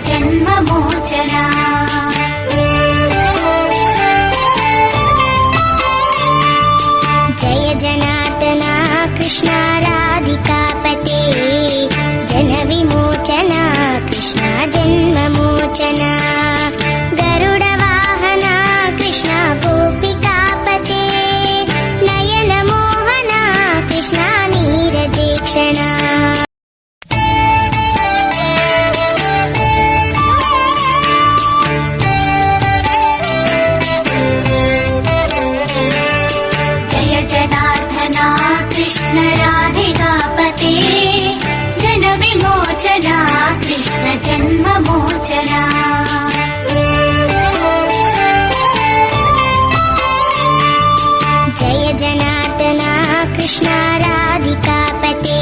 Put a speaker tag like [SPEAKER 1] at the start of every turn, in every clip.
[SPEAKER 1] जन्ममोचना
[SPEAKER 2] Jai जनार्दना Krishna राधिकापते जनविमोचना Krishna जन्ममोचना गरुडवाहना Krishna गोपिकापते नयनमोहना Krishna नीरजेक्षणा
[SPEAKER 1] Krishna राधिकापते जनविमोचना Krishna जन्ममोचना
[SPEAKER 2] Jai जनार्दना Krishna राधिकापते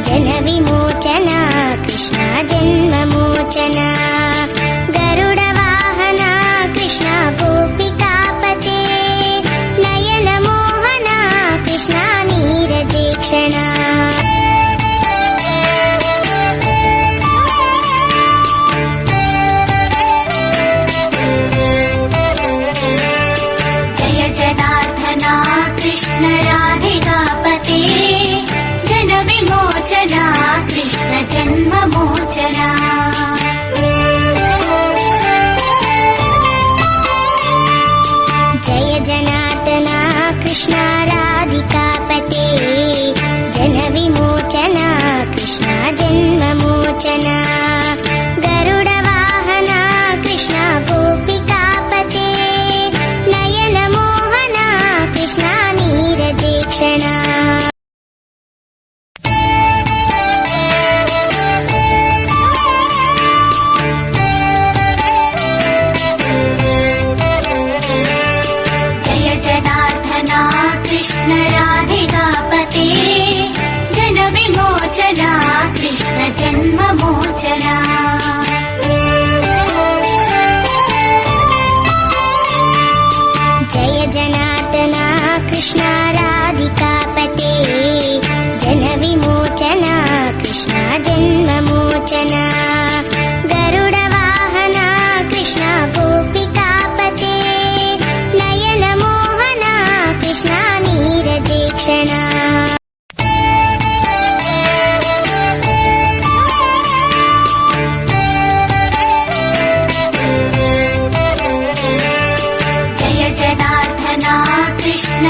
[SPEAKER 2] जनविमोचना Krishna जन्ममोचना गरुडवाहना Krishna गोपिकापते नयनमोहना Krishna नीरजेक्षणा
[SPEAKER 1] Jai जनार्दना Krishna राधिकापते जनविमोचना Krishna जन्ममोचना
[SPEAKER 2] Jai जनार्दना Krishna राधिकापते जनविमोचना Krishna जन्ममोचना गरुडवाहना Krishna गोपिकापते नयनमोहना Krishna नीरजेक्षणा
[SPEAKER 1] Jai जनार्दना Krishna राधिकापते जनविमोचना Krishna जन्ममोचना
[SPEAKER 2] Jai जनार्दना Krishna राधिकापते जनविमोचना Krishna जन्ममोचना गरुडवाहना Krishna गोपिकापते नयनमोहना Krishna नीरजेक्षणा
[SPEAKER 1] Jai जनार्दना Krishna